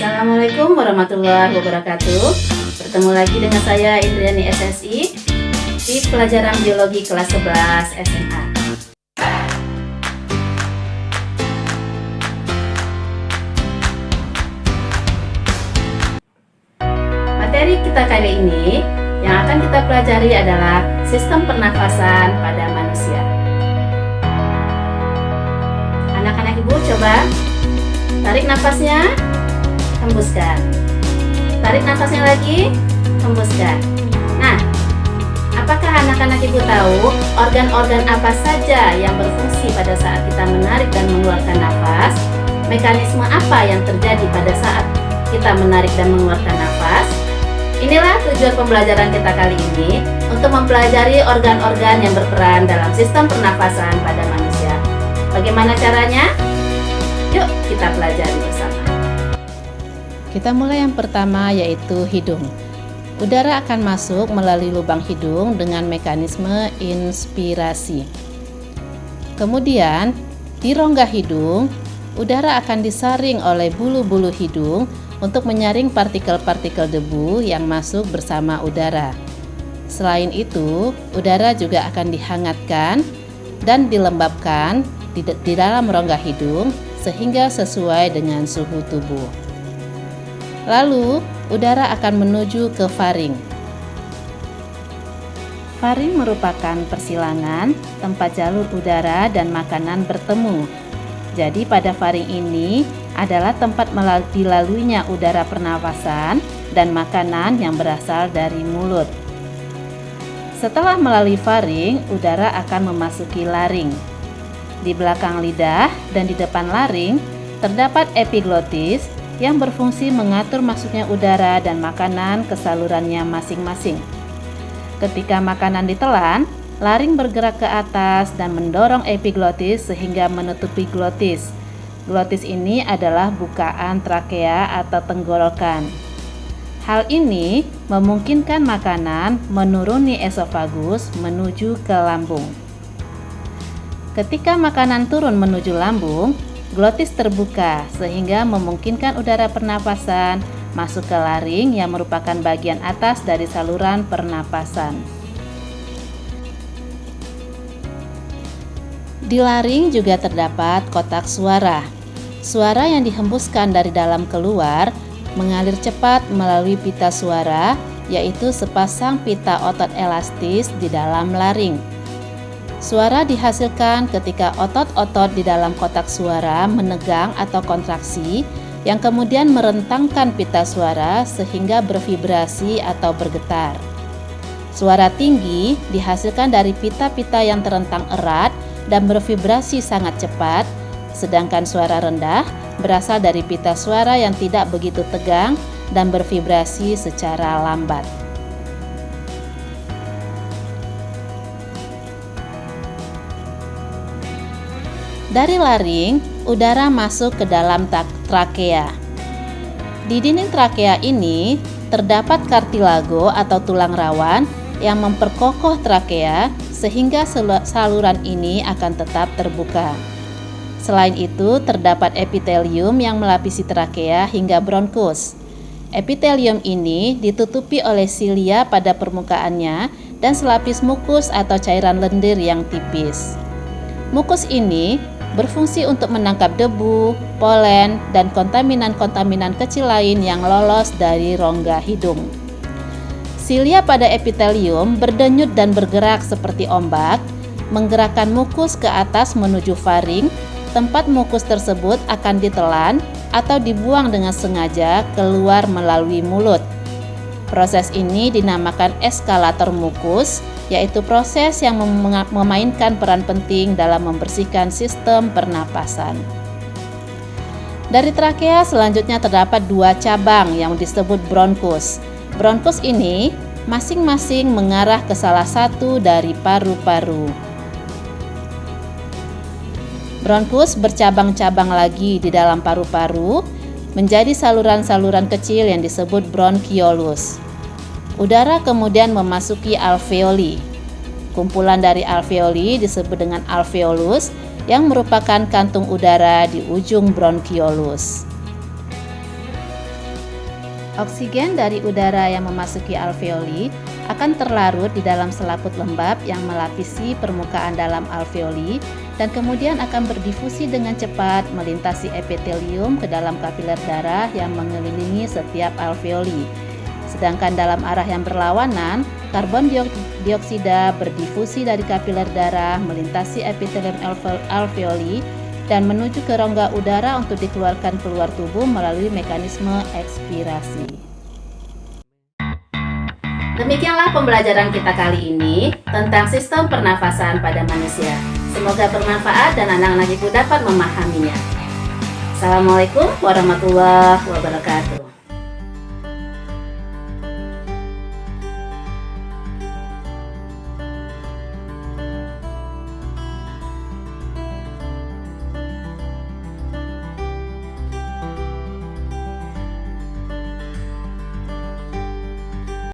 Assalamualaikum warahmatullahi wabarakatuh. Bertemu lagi dengan saya Indriani SSI di pelajaran biologi kelas 11 SMA. Materi kita kali ini yang akan kita pelajari adalah sistem pernafasan pada manusia. Anak-anak ibu coba tarik nafasnya, hembuskan. Tarik nafasnya lagi, hembuskan. Nah, apakah anak-anak ibu tahu organ-organ apa saja yang berfungsi pada saat kita menarik dan mengeluarkan nafas? Mekanisme apa yang terjadi pada saat kita menarik dan mengeluarkan nafas? Inilah tujuan pembelajaran kita kali ini, untuk mempelajari organ-organ yang berperan dalam sistem pernafasan pada manusia. Bagaimana caranya? Yuk kita pelajari bersama. Kita mulai yang pertama, yaitu hidung. Udara akan masuk melalui lubang hidung dengan mekanisme inspirasi. Kemudian, di rongga hidung, udara akan disaring oleh bulu-bulu hidung untuk menyaring partikel-partikel debu yang masuk bersama udara. Selain itu, udara juga akan dihangatkan dan dilembabkan di dalam rongga hidung sehingga sesuai dengan suhu tubuh. Lalu, udara akan menuju ke faring. Faring merupakan persilangan tempat jalur udara dan makanan bertemu. Jadi pada faring ini adalah tempat dilaluinya udara pernafasan dan makanan yang berasal dari mulut. Setelah melalui faring, udara akan memasuki laring. Di belakang lidah dan di depan laring terdapat epiglotis yang berfungsi mengatur masuknya udara dan makanan ke salurannya masing-masing. Ketika makanan ditelan, laring bergerak ke atas dan mendorong epiglotis sehingga menutupi glotis. Glotis ini adalah bukaan trakea atau tenggorokan. Hal ini memungkinkan makanan menuruni esofagus menuju ke lambung. Ketika makanan turun menuju lambung, glotis terbuka sehingga memungkinkan udara pernapasan masuk ke laring yang merupakan bagian atas dari saluran pernapasan. Di laring juga terdapat kotak suara. Suara yang dihembuskan dari dalam keluar mengalir cepat melalui pita suara, yaitu sepasang pita otot elastis di dalam laring. Suara dihasilkan ketika otot-otot di dalam kotak suara menegang atau kontraksi, yang kemudian merentangkan pita suara sehingga bervibrasi atau bergetar. Suara tinggi dihasilkan dari pita-pita yang terentang erat dan bervibrasi sangat cepat, sedangkan suara rendah berasal dari pita suara yang tidak begitu tegang dan bervibrasi secara lambat. Dari laring, udara masuk ke dalam trakea. Di dinding trakea ini terdapat kartilago atau tulang rawan yang memperkokoh trakea sehingga saluran ini akan tetap terbuka. Selain itu, terdapat epitelium yang melapisi trakea hingga bronkus. Epitelium ini ditutupi oleh silia pada permukaannya dan selapis mukus atau cairan lendir yang tipis. Mukus ini berfungsi untuk menangkap debu, polen, dan kontaminan-kontaminan kecil lain yang lolos dari rongga hidung. Silia pada epitelium berdenyut dan bergerak seperti ombak, menggerakkan mukus ke atas menuju faring. Tempat mukus tersebut akan ditelan atau dibuang dengan sengaja keluar melalui mulut. Proses ini dinamakan eskalator mukus, yaitu proses yang memainkan peran penting dalam membersihkan sistem pernapasan. Dari trakea selanjutnya terdapat dua cabang yang disebut bronkus. Bronkus ini masing-masing mengarah ke salah satu dari paru-paru. Bronkus bercabang-cabang lagi di dalam paru-paru menjadi saluran-saluran kecil yang disebut bronkiolus. Udara kemudian memasuki alveoli. Kumpulan dari alveoli disebut dengan alveolus yang merupakan kantung udara di ujung bronkiolus. Oksigen dari udara yang memasuki alveoli akan terlarut di dalam selaput lembab yang melapisi permukaan dalam alveoli dan kemudian akan berdifusi dengan cepat melintasi epitelium ke dalam kapiler darah yang mengelilingi setiap alveoli. Sedangkan dalam arah yang berlawanan, karbon dioksida berdifusi dari kapiler darah melintasi epitelium alveoli dan menuju ke rongga udara untuk dikeluarkan keluar tubuh melalui mekanisme ekspirasi. Demikianlah pembelajaran kita kali ini tentang sistem pernafasan pada manusia. Semoga bermanfaat dan anak-anak ibu dapat memahaminya. Assalamualaikum warahmatullahi wabarakatuh.